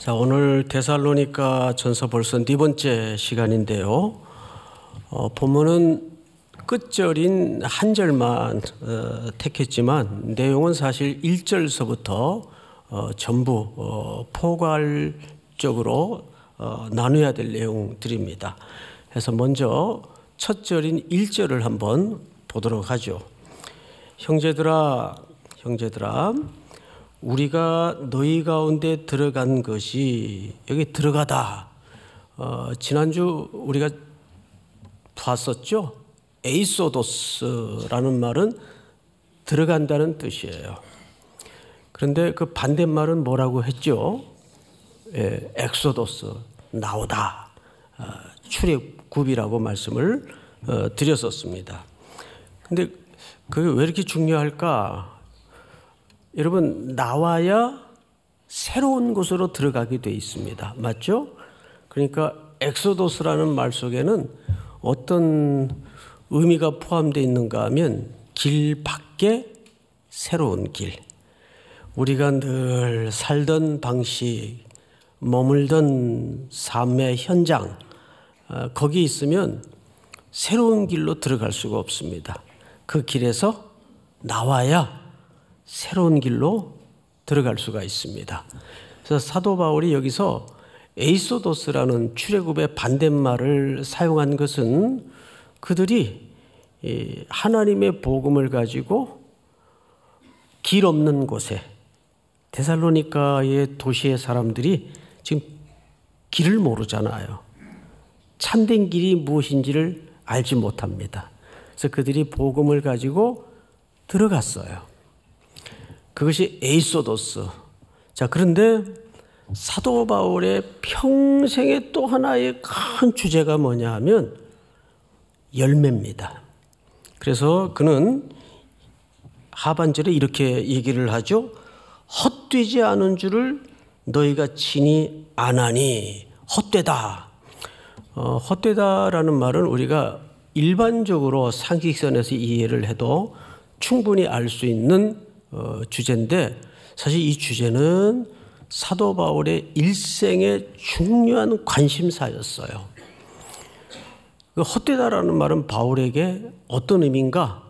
자, 오늘 데살로니가 전서 벌써 네 번째 시간인데요. 본문은 끝절인 한 절만 택했지만 내용은 사실 1절서부터 전부 포괄적으로 나눠야 될 내용들입니다. 그래서 먼저 첫 절인 1절을 한번 보도록 하죠. 형제들아 우리가 너희 가운데 들어간 것이, 여기 들어가다, 지난주 우리가 봤었죠. 에이소도스라는 말은 들어간다는 뜻이에요. 그런데 그 반대말은 뭐라고 했죠? 엑소도스, 나오다, 출애굽이라고 말씀을 드렸었습니다. 근데 그게 왜 이렇게 중요할까? 여러분, 나와야 새로운 곳으로 들어가게 돼 있습니다. 맞죠? 그러니까 엑소도스라는 말 속에는 어떤 의미가 포함되어 있는가 하면 길 밖에 새로운 길. 우리가 늘 살던 방식, 머물던 삶의 현장, 거기 있으면 새로운 길로 들어갈 수가 없습니다. 그 길에서 나와야 새로운 길로 들어갈 수가 있습니다. 그래서 사도 바울이 여기서 에이소도스라는 출애굽의 반대말을 사용한 것은 그들이 하나님의 복음을 가지고 길 없는 곳에, 데살로니가의 도시의 사람들이 지금 길을 모르잖아요. 참된 길이 무엇인지를 알지 못합니다. 그래서 그들이 복음을 가지고 들어갔어요. 그것이 에이소도스. 자, 그런데 사도 바울의 평생의 또 하나의 큰 주제가 뭐냐 하면 열매입니다. 그래서 그는 하반절에 이렇게 얘기를 하죠. 헛되지 않은 줄을 너희가 친히 아나니. 헛되다. 헛되다라는 말은 우리가 일반적으로 상식선에서 이해를 해도 충분히 알 수 있는 주제인데, 사실 이 주제는 사도 바울의 일생의 중요한 관심사였어요. 헛되다라는 말은 바울에게 어떤 의미인가?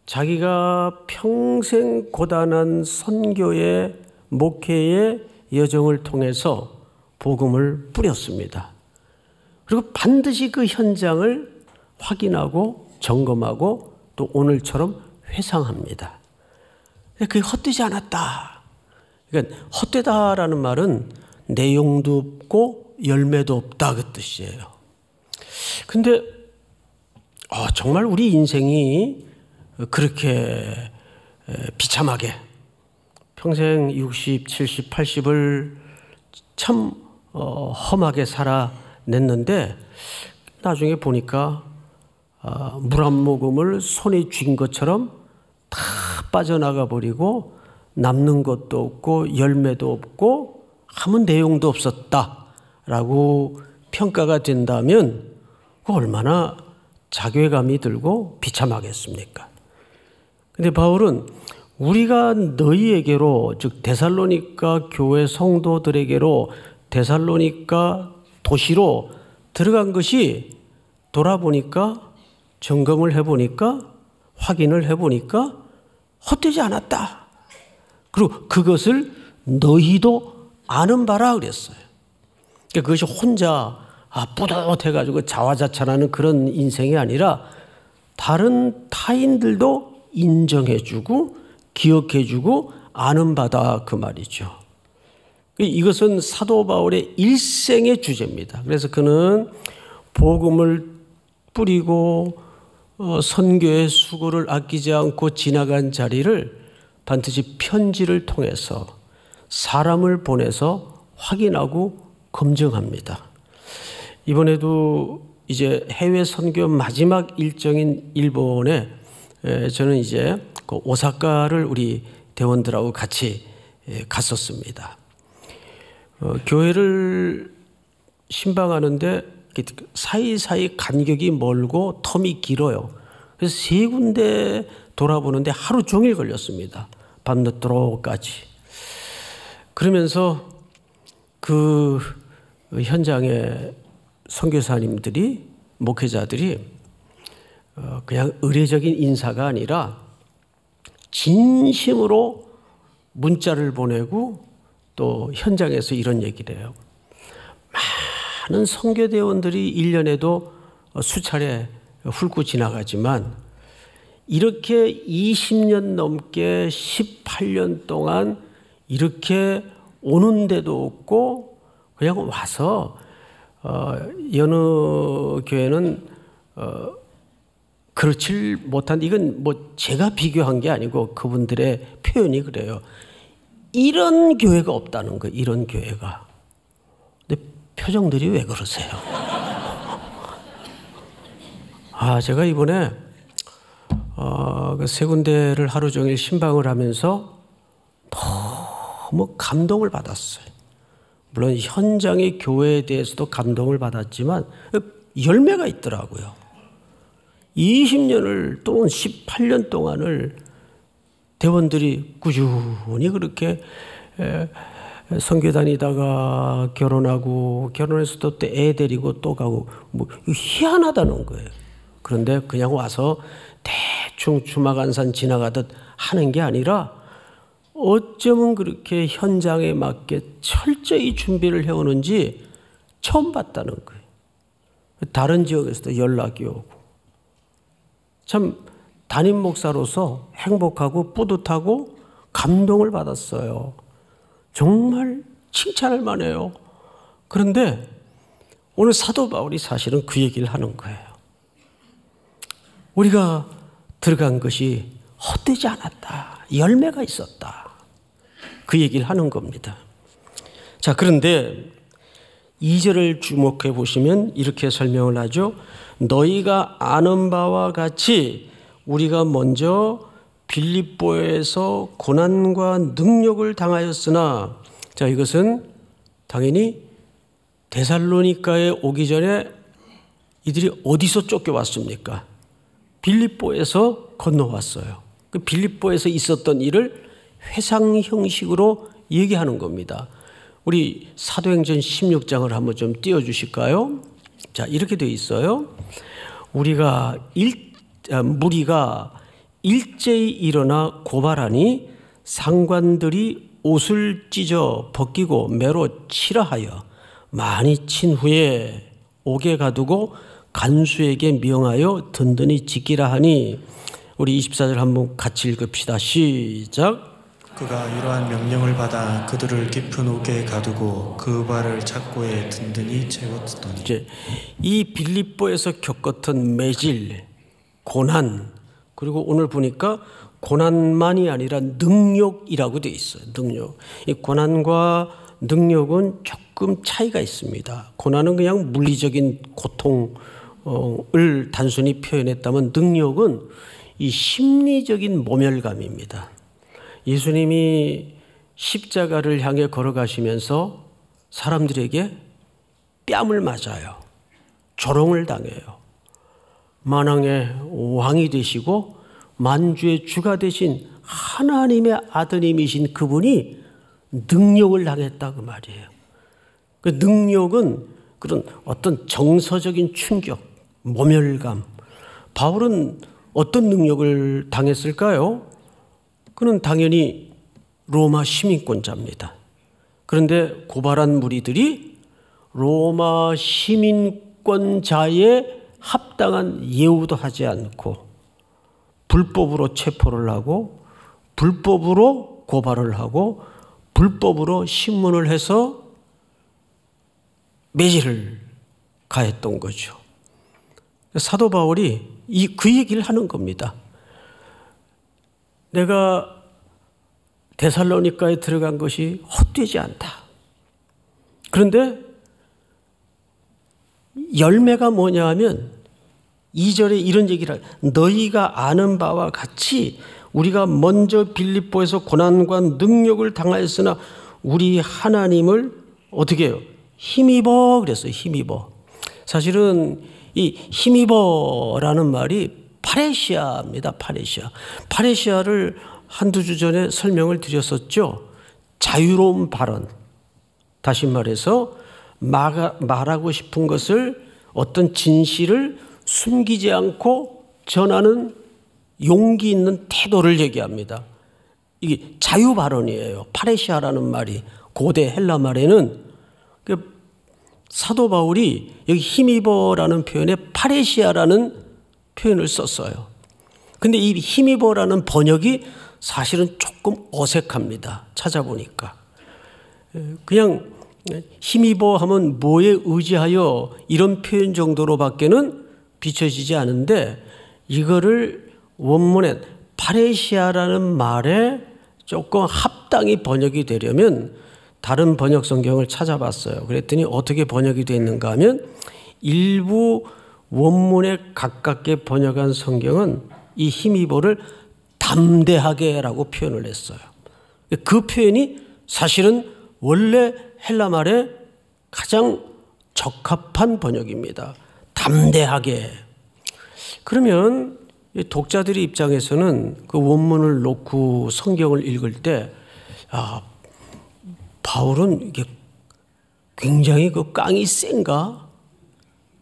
자기가 평생 고단한 선교의 목회의 여정을 통해서 복음을 뿌렸습니다. 그리고 반드시 그 현장을 확인하고 점검하고 또 오늘처럼 회상합니다. 그게 헛되지 않았다. 그러니까 헛되다라는 말은 내용도 없고 열매도 없다, 그 뜻이에요. 근데 정말 우리 인생이 그렇게 비참하게 평생 60, 70, 80을 참 험하게 살아냈는데 나중에 보니까 물 한 모금을 손에 쥔 것처럼 다 빠져나가 버리고 남는 것도 없고 열매도 없고 아무 내용도 없었다라고 평가가 된다면 얼마나 자괴감이 들고 비참하겠습니까? 근데 바울은 우리가 너희에게로, 즉 데살로니가 교회 성도들에게로 데살로니가 도시로 들어간 것이 돌아보니까, 점검을 해보니까, 확인을 해보니까 헛되지 않았다. 그리고 그것을 너희도 아는 바라 그랬어요. 그러니까 그것이 혼자 뿌듯해가지고 자화자찬하는 그런 인생이 아니라 다른 타인들도 인정해주고 기억해주고 아는 바다, 그 말이죠. 이것은 사도 바울의 일생의 주제입니다. 그래서 그는 복음을 뿌리고 선교의 수고를 아끼지 않고 지나간 자리를 반드시 편지를 통해서 사람을 보내서 확인하고 검증합니다. 이번에도 이제 해외 선교 마지막 일정인 일본에 저는 이제 그 오사카를 우리 대원들하고 같이 갔었습니다. 교회를 신방하는데 사이사이 간격이 멀고 텀이 길어요. 그래서 세 군데 돌아보는데 하루 종일 걸렸습니다. 밤늦도록까지. 그러면서 그 현장의 선교사님들이, 목회자들이 그냥 의례적인 인사가 아니라 진심으로 문자를 보내고 또 현장에서 이런 얘기를 해요. 많은 선교대원들이 1년에도 수차례 훑고 지나가지만 이렇게 20년 넘게 18년 동안 이렇게 오는데도 없고 그냥 와서 여느 교회는 그렇지 못한, 이건 뭐 제가 비교한 게 아니고 그분들의 표현이 그래요. 이런 교회가 없다는 거예요. 이런 교회가. 근데 표정들이 왜 그러세요? 제가 이번에 그 세 군데를 하루 종일 신방을 하면서 너무 감동을 받았어요. 물론 현장의 교회에 대해서도 감동을 받았지만 열매가 있더라고요. 20년을 또는 18년 동안을 대원들이 꾸준히 그렇게 선교 다니다가 결혼하고, 결혼해서 또 애 데리고 또 가고, 뭐 희한하다는 거예요. 그런데 그냥 와서 대충 주마간산 지나가듯 하는 게 아니라 어쩌면 그렇게 현장에 맞게 철저히 준비를 해오는지 처음 봤다는 거예요. 다른 지역에서도 연락이 오고. 참 담임 목사로서 행복하고 뿌듯하고 감동을 받았어요. 정말 칭찬할 만해요. 그런데 오늘 사도 바울이 사실은 그 얘기를 하는 거예요. 우리가 들어간 것이 헛되지 않았다. 열매가 있었다. 그 얘기를 하는 겁니다. 자, 그런데 2절을 주목해 보시면 이렇게 설명을 하죠. 너희가 아는 바와 같이 우리가 먼저 빌립보에서 고난과 능력을 당하였으나, 자, 이것은 당연히 데살로니가에 오기 전에 이들이 어디서 쫓겨왔습니까? 빌립보에서 건너왔어요. 그 빌립보에서 있었던 일을 회상 형식으로 얘기하는 겁니다. 우리 사도행전 16장을 한번 좀 띄워주실까요? 자, 이렇게 되어 있어요. 무리가 일제히 일어나 고발하니 상관들이 옷을 찢어 벗기고 매로 치라 하여 많이 친 후에 옥에 가두고 간수에게 명하여 든든히 지키라 하니, 우리 24절 한번 같이 읽읍시다. 시작. 그가 이러한 명령을 받아 그들을 깊은 옥에 가두고 그 발을 착고에 든든히 채웠더니, 이제 이 빌립보에서 겪었던 매질, 고난, 그리고 오늘 보니까 고난만이 아니라 능력이라고 되어 있어요. 능력. 이 고난과 능력은 조금 차이가 있습니다. 고난은 그냥 물리적인 고통을 단순히 표현했다면 능력은 이 심리적인 모멸감입니다. 예수님이 십자가를 향해 걸어가시면서 사람들에게 뺨을 맞아요. 조롱을 당해요. 만왕의 왕이 되시고 만주의 주가 되신 하나님의 아드님이신 그분이 능력을 당했다 그 말이에요. 그 능력은 그런 어떤 정서적인 충격, 모멸감. 바울은 어떤 능력을 당했을까요? 그는 당연히 로마 시민권자입니다. 그런데 고발한 무리들이 로마 시민권자의 합당한 예우도 하지 않고 불법으로 체포를 하고 불법으로 고발을 하고 불법으로 신문을 해서 매질을 가했던 거죠. 사도 바울이 그 얘기를 하는 겁니다. 내가 데살로니가에 들어간 것이 헛되지 않다. 그런데 열매가 뭐냐 하면 2절에 이런 얘기를 해요. 너희가 아는 바와 같이 우리가 먼저 빌립보에서 고난과 능력을 당하였으나 우리 하나님을 어떻게 해요? 힘입어 그랬어요. 힘입어. 사실은 이 힘입어라는 말이 파레시아입니다. 파레시아. 파레시아를 한두 주 전에 설명을 드렸었죠. 자유로운 발언. 다시 말해서 말하고 싶은 것을, 어떤 진실을 숨기지 않고 전하는 용기 있는 태도를 얘기합니다. 이게 자유 발언이에요. 파레시아라는 말이 고대 헬라 말에는, 사도 바울이 여기 힘입어라는 표현에 파레시아라는 표현을 썼어요. 근데 이 힘입어라는 번역이 사실은 조금 어색합니다. 찾아보니까. 그냥 힘입어 하면 뭐에 의지하여 이런 표현 정도로밖에는 비춰지지 않은데, 이거를 원문에 파레시아라는 말에 조금 합당히 번역이 되려면 다른 번역 성경을 찾아봤어요. 그랬더니 어떻게 번역이 되어 있는가 하면, 일부 원문에 가깝게 번역한 성경은 이 힘입어를 담대하게라고 표현을 했어요. 그 표현이 사실은 원래 헬라 말에 가장 적합한 번역입니다. 담대하게. 그러면 독자들의 입장에서는 그 원문을 놓고 성경을 읽을 때, 바울은 이게 굉장히 그 깡이 센가?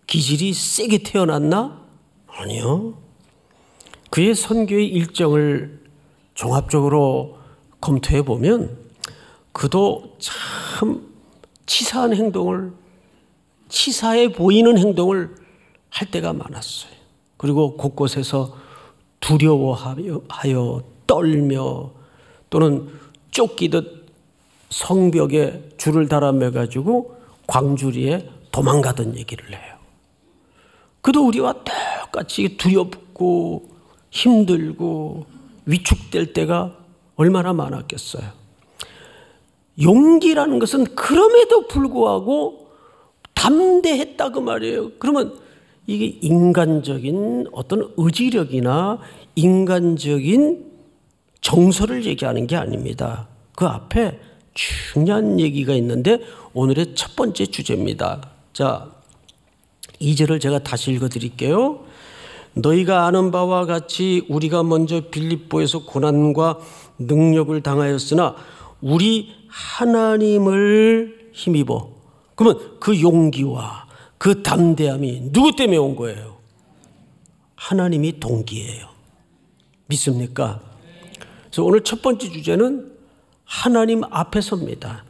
기질이 세게 태어났나? 아니요. 그의 선교의 일정을 종합적으로 검토해 보면 그도 참 치사한 행동을, 치사해 보이는 행동을 할 때가 많았어요. 그리고 곳곳에서 두려워하여 떨며 또는 쫓기듯 성벽에 줄을 달아매 가지고 광주리에 도망가던 얘기를 해요. 그도 우리와 똑같이 두렵고 힘들고 위축될 때가 얼마나 많았겠어요. 용기라는 것은 그럼에도 불구하고 담대했다 그 말이에요. 그러면 이게 인간적인 어떤 의지력이나 인간적인 정서를 얘기하는 게 아닙니다. 그 앞에 중요한 얘기가 있는데 오늘의 첫 번째 주제입니다. 자, 2절을 제가 다시 읽어드릴게요. 너희가 아는 바와 같이 우리가 먼저 빌립보에서 고난과 능력을 당하였으나 우리 하나님을 힘입어. 그러면 그 용기와 그 담대함이 누구 때문에 온 거예요? 하나님이 동기예요. 믿습니까? 그래서 오늘 첫 번째 주제는 하나님 앞에 섭니다.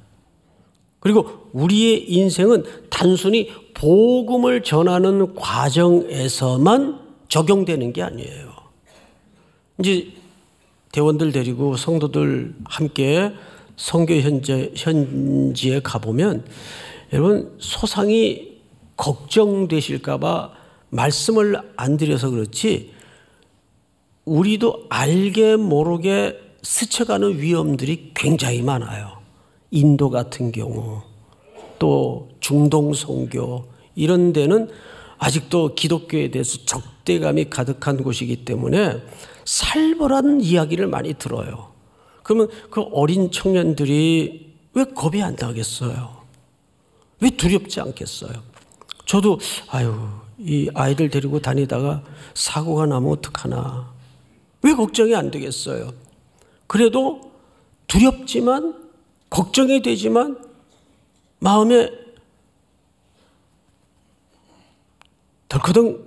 그리고 우리의 인생은 단순히 복음을 전하는 과정에서만 적용되는 게 아니에요. 이제 대원들 데리고 성도들 함께 선교 현지에 가보면 여러분 소상히 걱정되실까 봐 말씀을 안 드려서 그렇지, 우리도 알게 모르게 스쳐가는 위험들이 굉장히 많아요. 인도 같은 경우, 또 중동 선교, 이런 데는 아직도 기독교에 대해서 적대감이 가득한 곳이기 때문에 살벌한 이야기를 많이 들어요. 그러면 그 어린 청년들이 왜 겁이 안 나겠어요? 왜 두렵지 않겠어요? 저도 이 아이들 데리고 다니다가 사고가 나면 어떡하나, 왜 걱정이 안 되겠어요? 그래도 두렵지만 걱정이 되지만 마음에 덜커덩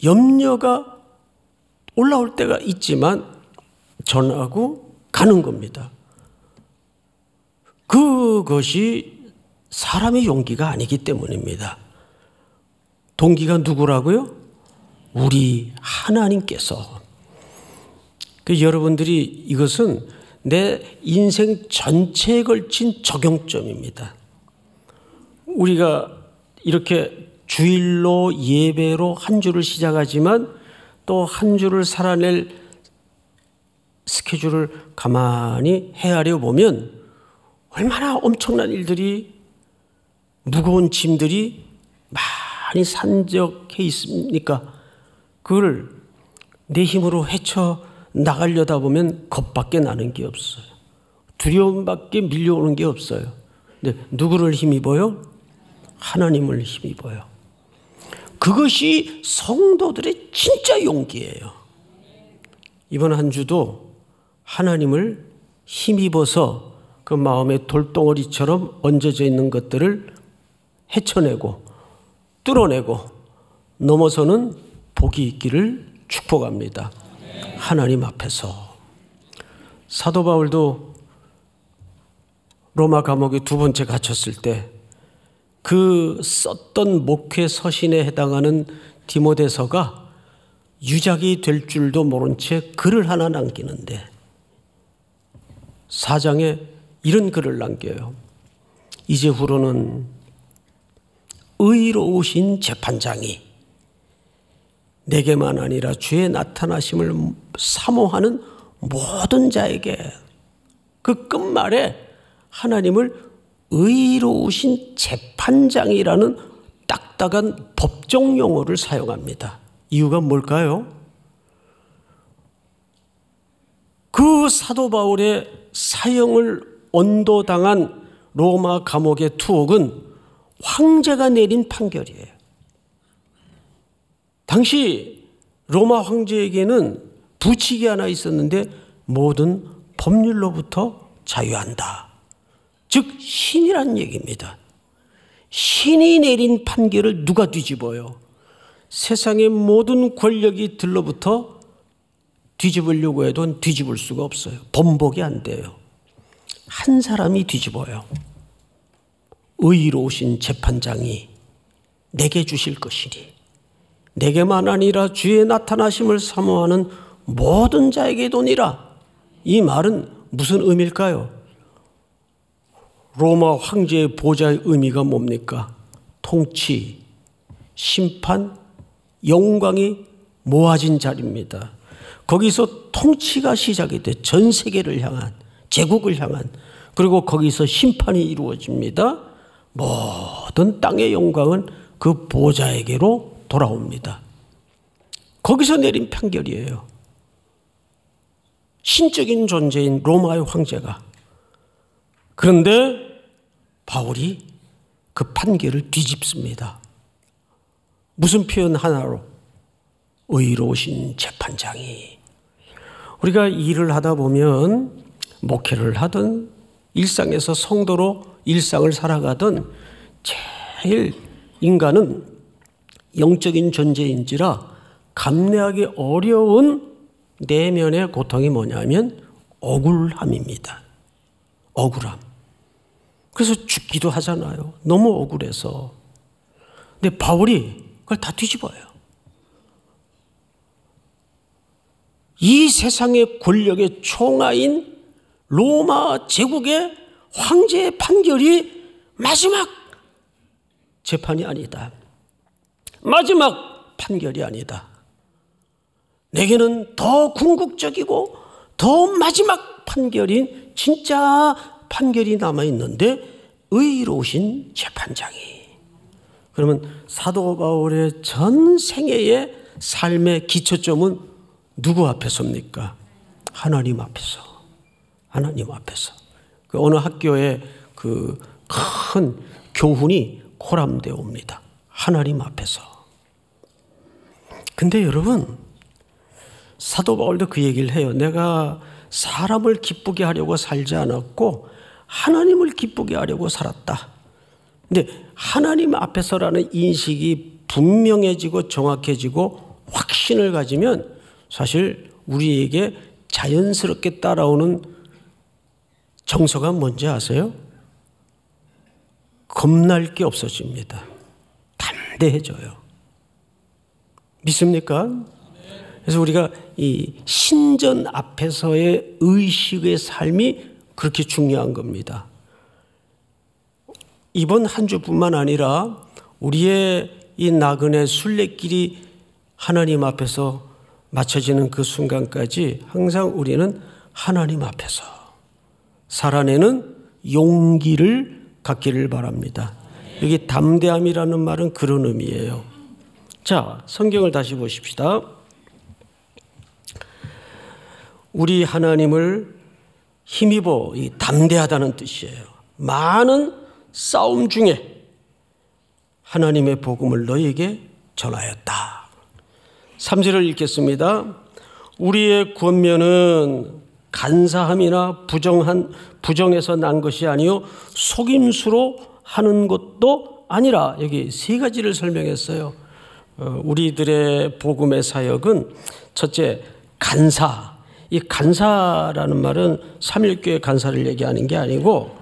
염려가 올라올 때가 있지만 전하고 가는 겁니다. 그것이 사람의 용기가 아니기 때문입니다. 동기가 누구라고요? 우리 하나님께서. 여러분들이 이것은 내 인생 전체에 걸친 적용점입니다. 우리가 이렇게 주일로 예배로 한 주를 시작하지만 또 한 주를 살아낼 스케줄을 가만히 헤아려 보면 얼마나 엄청난 일들이, 무거운 짐들이 많이 산적해 있습니까? 그걸 내 힘으로 헤쳐 나가려다 보면 겁밖에 나는 게 없어요. 두려움밖에 밀려오는 게 없어요. 근데 누구를 힘입어요? 하나님을 힘입어요. 그것이 성도들의 진짜 용기예요. 이번 한 주도 하나님을 힘입어서 그 마음의 돌덩어리처럼 얹어져 있는 것들을 헤쳐내고 뚫어내고 넘어서는 복이 있기를 축복합니다. 하나님 앞에서. 사도 바울도 로마 감옥에 두 번째 갇혔을 때 그 썼던 목회 서신에 해당하는 디모데서가 유작이 될 줄도 모른 채 글을 하나 남기는데 4장에 이런 글을 남겨요. 이제후로는 의로우신 재판장이 내게만 아니라 주의 나타나심을 사모하는 모든 자에게, 그 끝말에 하나님을 의로우신 재판장이라는 딱딱한 법정 용어를 사용합니다. 이유가 뭘까요? 그 사도 바울의 사형을 언도당한 로마 감옥의 투옥은 황제가 내린 판결이에요. 당시 로마 황제에게는 부칙이 하나 있었는데 모든 법률로부터 자유한다. 즉 신이란 얘기입니다. 신이 내린 판결을 누가 뒤집어요? 세상의 모든 권력이 들로부터 뒤집으려고 해도 뒤집을 수가 없어요. 번복이 안 돼요. 한 사람이 뒤집어요. 의로우신 재판장이 내게 주실 것이니 내게만 아니라 주의 나타나심을 사모하는 모든 자에게 도니라. 이 말은 무슨 의미일까요? 로마 황제의 보좌의 의미가 뭡니까? 통치, 심판, 영광이 모아진 자리입니다. 거기서 통치가 시작이 돼. 전 세계를 향한, 제국을 향한, 그리고 거기서 심판이 이루어집니다. 모든 땅의 영광은 그 보좌에게로 돌아옵니다. 거기서 내린 판결이에요. 신적인 존재인 로마의 황제가. 그런데 바울이 그 판결을 뒤집습니다. 무슨 표현 하나로? 의로우신 재판장이. 우리가 일을 하다 보면 목회를 하든 일상에서 성도로 일상을 살아가든 제일 인간은 영적인 존재인지라 감내하기 어려운 내면의 고통이 뭐냐면 억울함입니다. 억울함. 그래서 죽기도 하잖아요. 너무 억울해서. 근데 바울이 그걸 다 뒤집어요. 이 세상의 권력의 총아인 로마 제국의 황제의 판결이 마지막 재판이 아니다. 마지막 판결이 아니다. 내게는 더 궁극적이고 더 마지막 판결인 진짜 판결이 남아있는데 의로우신 재판장이. 그러면 사도 바울의 전 생애의 삶의 기초점은 누구 앞에서입니까? 하나님 앞에서. 하나님 앞에서. 그 어느 학교에 그 큰 교훈이 코람되어 옵니다. 하나님 앞에서. 근데 여러분, 사도 바울도 그 얘기를 해요. 내가 사람을 기쁘게 하려고 살지 않았고 하나님을 기쁘게 하려고 살았다. 근데 하나님 앞에서라는 인식이 분명해지고 정확해지고 확신을 가지면 사실 우리에게 자연스럽게 따라오는 정서가 뭔지 아세요? 겁날 게 없어집니다. 담대해져요. 믿습니까? 그래서 우리가 이 신전 앞에서의 의식의 삶이 그렇게 중요한 겁니다. 이번 한 주뿐만 아니라 우리의 이 나그네 순례길이 하나님 앞에서 맞춰지는 그 순간까지 항상 우리는 하나님 앞에서 살아내는 용기를 갖기를 바랍니다. 여기 담대함이라는 말은 그런 의미예요. 자, 성경을 다시 보십시다. 우리 하나님을 힘입어 담대하다는 뜻이에요. 많은 싸움 중에 하나님의 복음을 너희에게 전하였다. 3절을 읽겠습니다. 우리의 권면은 간사함이나 부정해서 난 것이 아니요 속임수로 하는 것도 아니라. 여기 세 가지를 설명했어요. 우리들의 복음의 사역은 첫째, 간사. 이 간사라는 말은 삼일교회 간사를 얘기하는 게 아니고,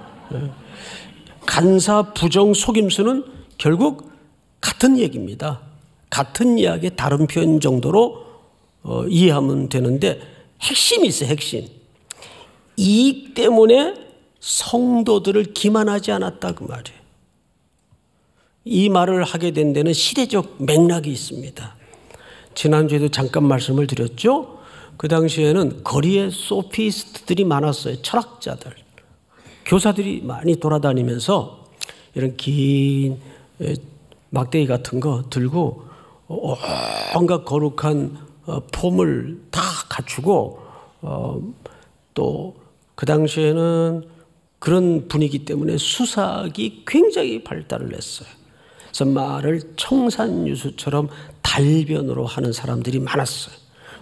간사, 부정, 속임수는 결국 같은 얘기입니다. 같은 이야기의 다른 표현 정도로 이해하면 되는데, 핵심이 있어요. 핵심. 이익 때문에 성도들을 기만하지 않았다 그 말이에요. 이 말을 하게 된 데는 시대적 맥락이 있습니다. 지난주에도 잠깐 말씀을 드렸죠. 그 당시에는 거리에 소피스트들이 많았어요. 철학자들, 교사들이 많이 돌아다니면서 이런 긴 막대기 같은 거 들고 온갖 거룩한 폼을 다 갖추고, 또 그 당시에는 그런 분위기 때문에 수사학이 굉장히 발달을 했어요. 그래서 말을 청산유수처럼 달변으로 하는 사람들이 많았어요.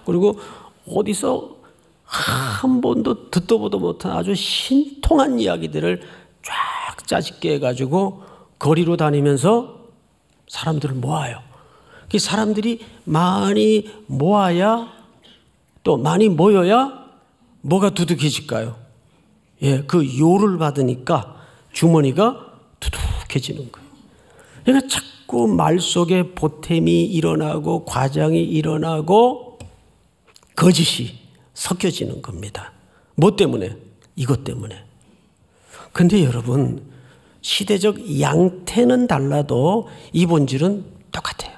그리고 어디서 한 번도 듣도 보도 못한 아주 신통한 이야기들을 쫙 짜집게 해가지고 거리로 다니면서 사람들을 모아요. 그 사람들이 많이 모아야, 또 많이 모여야 뭐가 두둑해질까요? 예, 그 요를 받으니까 주머니가 두둑해지는 거예요. 그러니까 자꾸 말 속에 보탬이 일어나고 과장이 일어나고 거짓이 섞여지는 겁니다. 뭐 때문에? 이것 때문에. 근데 여러분, 시대적 양태는 달라도 이 본질은 똑같아요.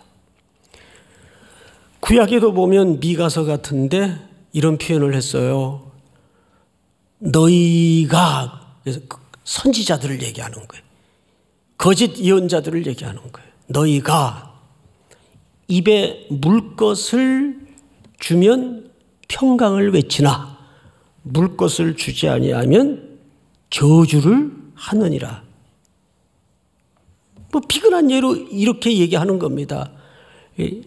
구약에도 보면 미가서 같은데 이런 표현을 했어요. 너희가, 그래서 선지자들을 얘기하는 거예요. 거짓 예언자들을 얘기하는 거예요. 너희가 입에 물 것을 주면 평강을 외치나 물 것을 주지 아니하면 저주를 하느니라. 뭐 비근한 예로 이렇게 얘기하는 겁니다.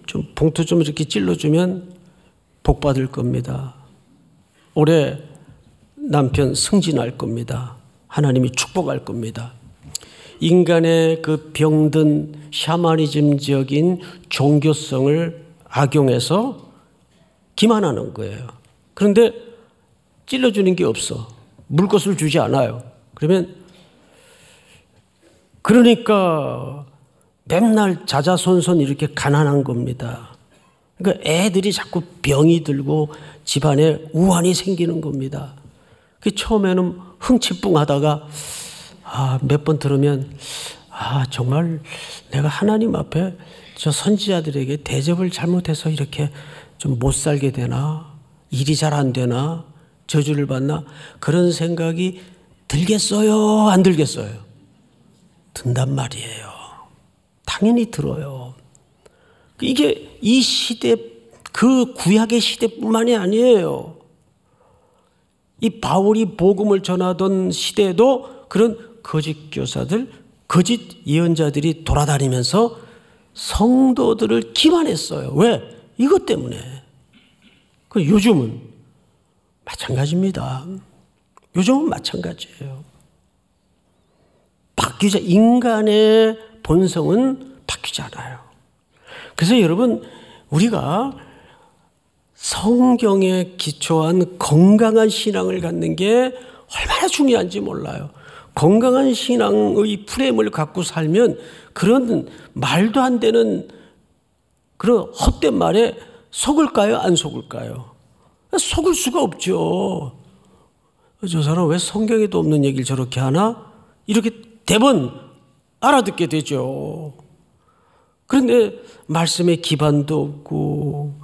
좀 봉투 좀 이렇게 찔러주면 복 받을 겁니다. 올해 남편 승진할 겁니다. 하나님이 축복할 겁니다. 인간의 그 병든 샤머니즘적인 종교성을 악용해서 기만하는 거예요. 그런데 찔러주는 게 없어. 물 것을 주지 않아요. 그러니까 맨날 자자손손 이렇게 가난한 겁니다. 그러니까 애들이 자꾸 병이 들고 집안에 우환이 생기는 겁니다. 그 처음에는 흥칫뿡하다가 몇 번 들으면 정말 내가 하나님 앞에 저 선지자들에게 대접을 잘못해서 이렇게 좀 못 살게 되나, 일이 잘 안 되나, 저주를 받나, 그런 생각이 들겠어요, 안 들겠어요? 든단 말이에요. 당연히 들어요. 이게 이 시대, 그 구약의 시대뿐만이 아니에요. 이 바울이 복음을 전하던 시대에도 그런 거짓 교사들, 거짓 예언자들이 돌아다니면서 성도들을 기만했어요. 왜? 이것 때문에. 요즘은 마찬가지입니다. 요즘은 마찬가지예요. 인간의 본성은 바뀌지 않아요. 그래서 여러분, 우리가 성경에 기초한 건강한 신앙을 갖는 게 얼마나 중요한지 몰라요. 건강한 신앙의 프레임을 갖고 살면 그런 말도 안 되는 그런 헛된 말에 속을까요? 안 속을까요? 속을 수가 없죠. 저 사람 왜 성경에도 없는 얘기를 저렇게 하나? 이렇게 대번 알아듣게 되죠. 그런데 말씀에 기반도 없고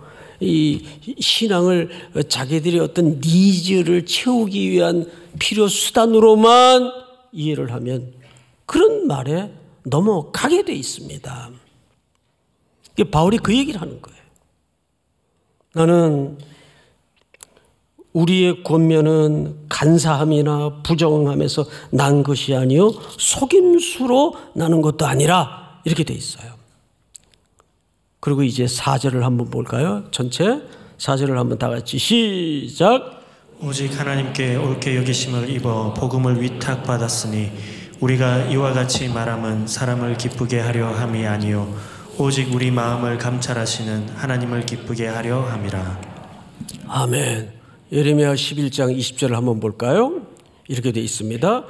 이 신앙을 자기들의 어떤 니즈를 채우기 위한 필요 수단으로만 이해를 하면 그런 말에 넘어가게 돼 있습니다. 바울이 그 얘기를 하는 거예요. 나는 우리의 권면은 간사함이나 부정함에서 난 것이 아니요 속임수로 나는 것도 아니라 이렇게 돼 있어요. 그리고 이제 4절을 한번 볼까요? 전체 4절을 한번 다 같이 시작. 오직 하나님께 옳게 여기심을 입어 복음을 위탁받았으니 우리가 이와 같이 말함은 사람을 기쁘게 하려 함이 아니요 오직 우리 마음을 감찰하시는 하나님을 기쁘게 하려 함이라. 아멘. 예레미야 11장 20절을 한번 볼까요? 이렇게 되어 있습니다.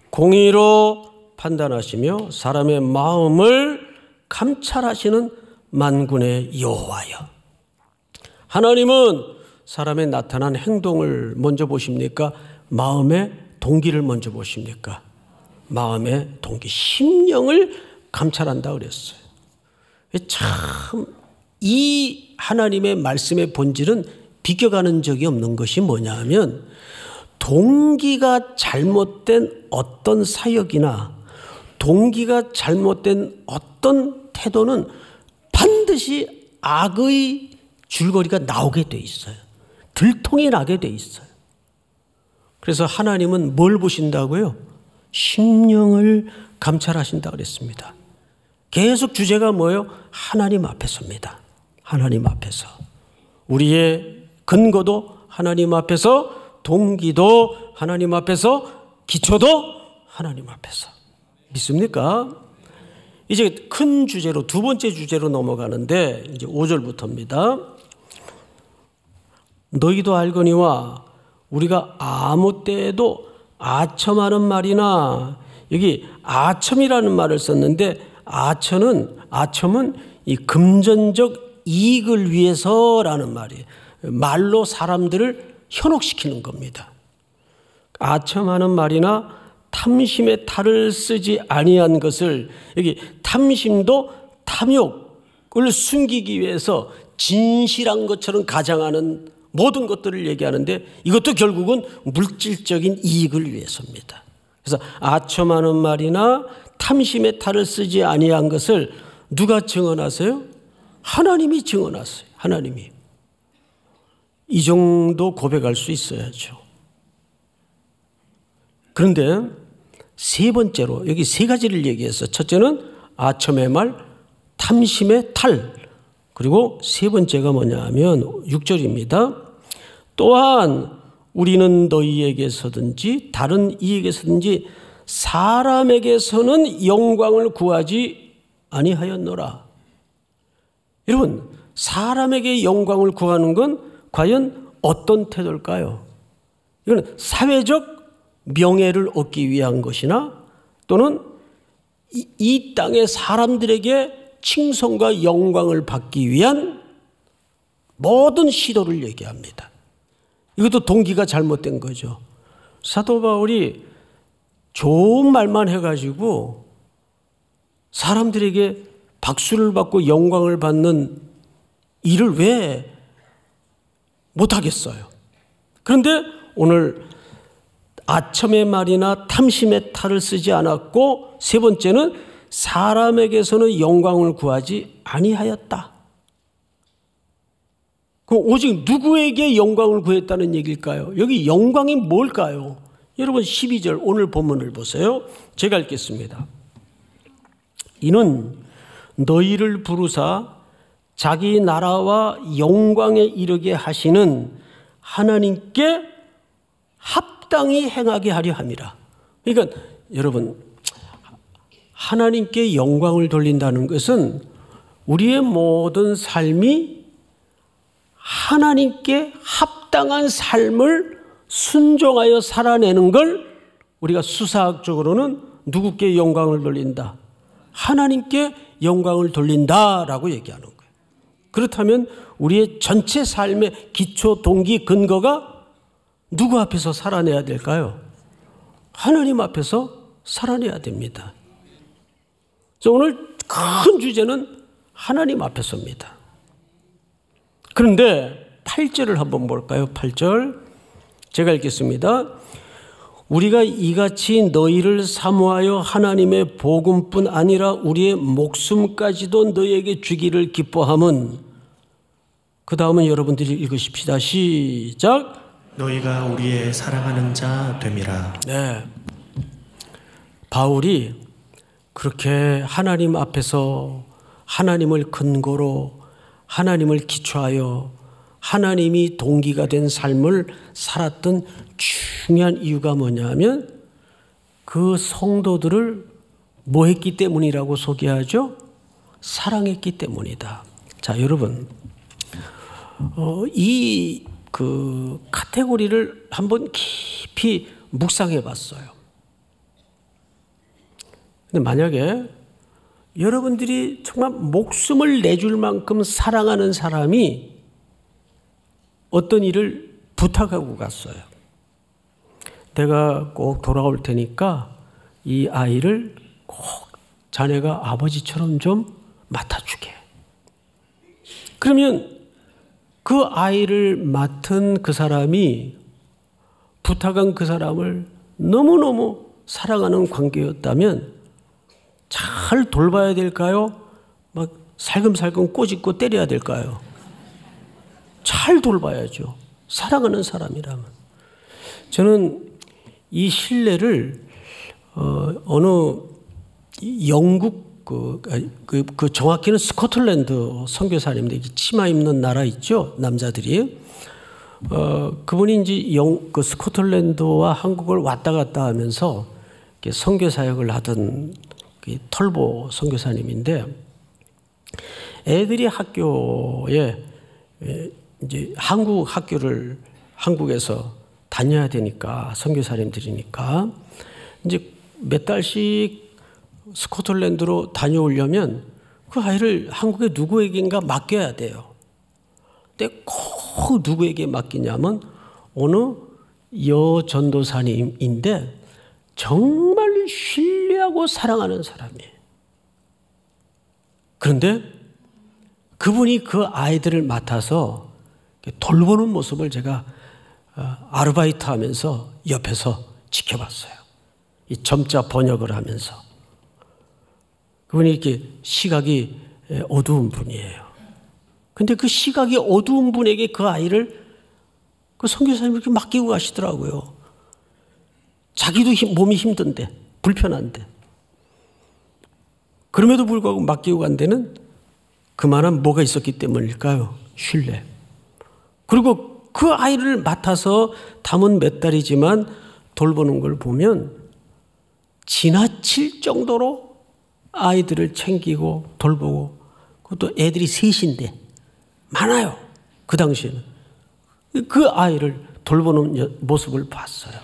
공의로 판단하시며 사람의 마음을 감찰하시는 만군의 여호와여. 하나님은 사람의 나타난 행동을 먼저 보십니까? 마음의 동기를 먼저 보십니까? 마음의 동기, 심령을 감찰한다 그랬어요. 참, 이 하나님의 말씀의 본질은 비껴가는 적이 없는 것이 뭐냐 하면 동기가 잘못된 어떤 사역이나 동기가 잘못된 어떤 태도는 반드시 악의 줄거리가 나오게 돼 있어요. 들통이 나게 돼 있어요. 그래서 하나님은 뭘 보신다고요? 심령을 감찰하신다 그랬습니다. 계속 주제가 뭐예요? 하나님 앞에서입니다. 하나님 앞에서. 우리의 근거도 하나님 앞에서, 동기도 하나님 앞에서, 기초도 하나님 앞에서. 믿습니까? 이제 큰 주제로, 두 번째 주제로 넘어가는데 이제 5절부터입니다. 너희도 알거니와 우리가 아무 때에도 아첨하는 말이나, 여기 아첨이라는 말을 썼는데 아첨은 이 금전적 이익을 위해서라는 말이에요. 말로 사람들을 현혹시키는 겁니다. 아첨하는 말이나 탐심의 탈을 쓰지 아니한 것을, 여기 탐심도 탐욕을 숨기기 위해서 진실한 것처럼 가장하는 모든 것들을 얘기하는데 이것도 결국은 물질적인 이익을 위해서입니다. 그래서 아첨하는 말이나 탐심의 탈을 쓰지 아니한 것을 누가 증언하세요? 하나님이 증언하세요. 하나님이. 이 정도 고백할 수 있어야죠. 그런데 세 번째로 여기 세 가지를 얘기했어요. 첫째는 아첨의 말, 탐심의 탈. 그리고 세 번째가 뭐냐 하면 6절입니다. 또한 우리는 너희에게서든지 다른 이에게서든지 사람에게서는 영광을 구하지 아니하였노라. 여러분, 사람에게 영광을 구하는 건 과연 어떤 태도일까요? 이건 사회적 명예를 얻기 위한 것이나 또는 이 땅의 사람들에게 칭송과 영광을 받기 위한 모든 시도를 얘기합니다. 이것도 동기가 잘못된 거죠. 사도 바울이 좋은 말만 해가지고 사람들에게 박수를 받고 영광을 받는 일을 왜 못하겠어요? 그런데 오늘 아첨의 말이나 탐심의 탈을 쓰지 않았고, 세 번째는 사람에게서는 영광을 구하지 아니하였다. 그럼 오직 누구에게 영광을 구했다는 얘기일까요? 여기 영광이 뭘까요? 여러분 12절 오늘 본문을 보세요. 제가 읽겠습니다. 이는 너희를 부르사 자기 나라와 영광에 이르게 하시는 하나님께 합당히 행하게 하려 함이라. 그러니까 여러분, 하나님께 영광을 돌린다는 것은 우리의 모든 삶이 하나님께 합당한 삶을 순종하여 살아내는 걸 우리가 수사학적으로는 누구께 영광을 돌린다? 하나님께 영광을 돌린다라고 얘기하는 거예요. 그렇다면 우리의 전체 삶의 기초, 동기, 근거가 누구 앞에서 살아내야 될까요? 하나님 앞에서 살아내야 됩니다. 오늘 큰 주제는 하나님 앞에서입니다. 그런데 8절을 한번 볼까요? 8절 제가 읽겠습니다. 우리가 이같이 너희를 사모하여 하나님의 복음뿐 아니라 우리의 목숨까지도 너희에게 주기를 기뻐함은, 그 다음은 여러분들이 읽으십시다. 시작. 너희가 우리의 사랑하는 자 됨이라. 네, 바울이 그렇게 하나님 앞에서 하나님을 근거로, 하나님을 기초하여 하나님이 동기가 된 삶을 살았던 중요한 이유가 뭐냐면 그 성도들을 뭐 했기 때문이라고 소개하죠? 사랑했기 때문이다. 자, 여러분, 이 카테고리를 한번 깊이 묵상해 봤어요. 근데 만약에 여러분들이 정말 목숨을 내줄 만큼 사랑하는 사람이 어떤 일을 부탁하고 갔어요. 내가 꼭 돌아올 테니까 이 아이를 꼭 자네가 아버지처럼 좀 맡아주게. 그러면 그 아이를 맡은 그 사람이 부탁한 그 사람을 너무너무 사랑하는 관계였다면 잘 돌봐야 될까요? 막 살금살금 꼬집고 때려야 될까요? 잘 돌봐야죠. 사랑하는 사람이라면. 저는 이 신뢰를 어느 영국 정확히는 스코틀랜드 선교사님들 치마 입는 나라 있죠, 남자들이. 그분이 이제 스코틀랜드와 한국을 왔다 갔다 하면서 선교 사역을 하던 털보 선교사님인데, 애들이 학교에 이제 한국 학교를 한국에서 다녀야 되니까, 선교사님들이니까 이제 몇 달씩 스코틀랜드로 다녀오려면 그 아이를 한국의 누구에게인가 맡겨야 돼요. 근데 꼭 누구에게 맡기냐면 어느 여전도사님인데 정말 신뢰하고 사랑하는 사람이에요. 그런데 그분이 그 아이들을 맡아서 돌보는 모습을 제가 아르바이트 하면서 옆에서 지켜봤어요. 이 점자 번역을 하면서. 그분이 이렇게 시각이 어두운 분이에요. 근데 그 시각이 어두운 분에게 그 아이를 그 선교사님이 이렇게 맡기고 가시더라고요. 자기도 몸이 힘든데, 불편한데. 그럼에도 불구하고 맡기고 간 데는 그만한 뭐가 있었기 때문일까요? 신뢰. 그리고 그 아이를 맡아서 담은 몇 달이지만 돌보는 걸 보면 지나칠 정도로 아이들을 챙기고 돌보고, 그것도 애들이 셋인데 많아요. 그 당시에는. 그 아이를 돌보는 모습을 봤어요.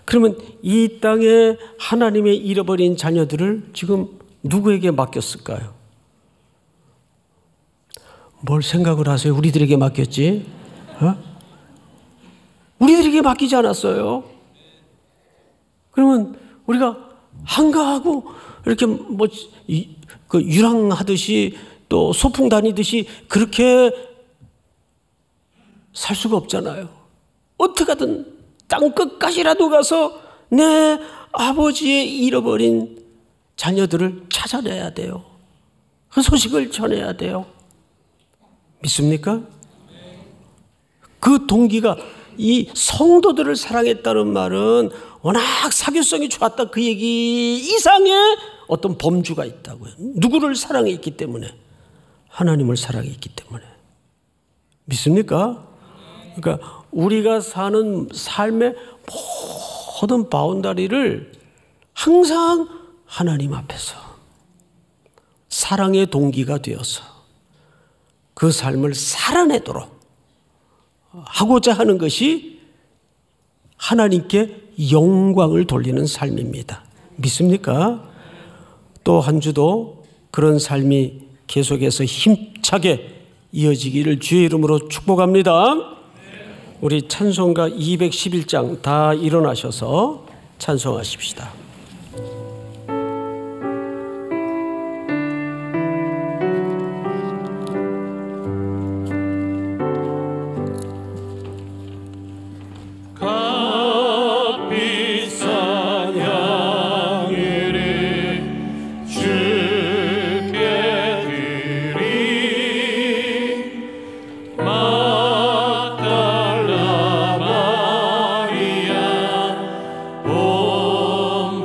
그러면 이 땅에 하나님의 잃어버린 자녀들을 지금 누구에게 맡겼을까요? 뭘 생각을 하세요? 우리들에게 맡겼지? 우리들에게 맡기지 않았어요. 그러면 우리가 한가하고 이렇게 유랑하듯이 또 소풍 다니듯이 그렇게 살 수가 없잖아요. 어떻게든 땅끝까지라도 가서 내 아버지의 잃어버린 자녀들을 찾아내야 돼요. 그 소식을 전해야 돼요. 믿습니까? 그 동기가, 이 성도들을 사랑했다는 말은 워낙 사교성이 좋았다 그 얘기 이상의 어떤 범주가 있다고요. 누구를 사랑했기 때문에? 하나님을 사랑했기 때문에. 믿습니까? 그러니까 우리가 사는 삶의 모든 바운다리를 항상 하나님 앞에서 사랑의 동기가 되어서 그 삶을 살아내도록 하고자 하는 것이 하나님께 영광을 돌리는 삶입니다. 믿습니까? 또 한 주도 그런 삶이 계속해서 힘차게 이어지기를 주의 이름으로 축복합니다. 우리 찬송가 211장 다 일어나셔서 찬송하십시다. 막달라 마리아 오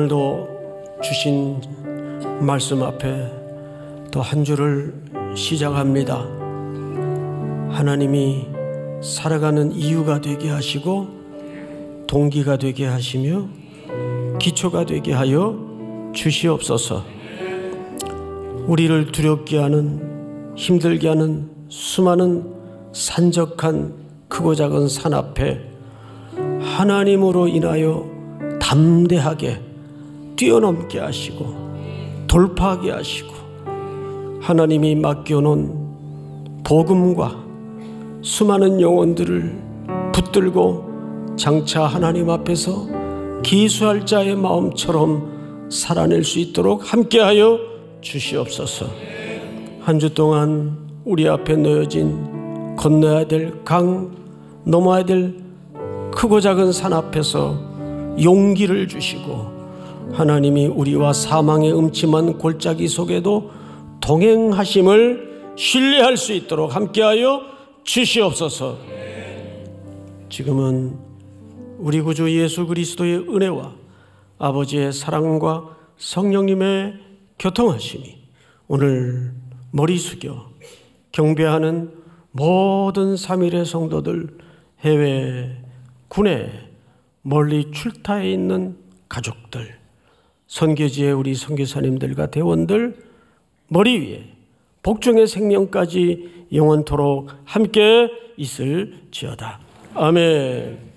오늘도 주신 말씀 앞에 또 한 주를 시작합니다. 하나님이 살아가는 이유가 되게 하시고 동기가 되게 하시며 기초가 되게 하여 주시옵소서. 우리를 두렵게 하는, 힘들게 하는 수많은 산적한 크고 작은 산 앞에 하나님으로 인하여 담대하게 뛰어넘게 하시고 돌파하게 하시고 하나님이 맡겨놓은 복음과 수많은 영혼들을 붙들고 장차 하나님 앞에서 기수할 자의 마음처럼 살아낼 수 있도록 함께하여 주시옵소서. 한 주 동안 우리 앞에 놓여진 건너야 될 강, 넘어야 될 크고 작은 산 앞에서 용기를 주시고 하나님이 우리와 사망의 음침한 골짜기 속에도 동행하심을 신뢰할 수 있도록 함께하여 주시옵소서. 지금은 우리 구주 예수 그리스도의 은혜와 아버지의 사랑과 성령님의 교통하심이 오늘 머리 숙여 경배하는 모든 3일의 성도들, 해외, 국내, 멀리 출타해 있는 가족들, 선교지의 우리 선교사님들과 대원들 머리 위에 복종의 생명까지 영원토록 함께 있을지어다. 아멘.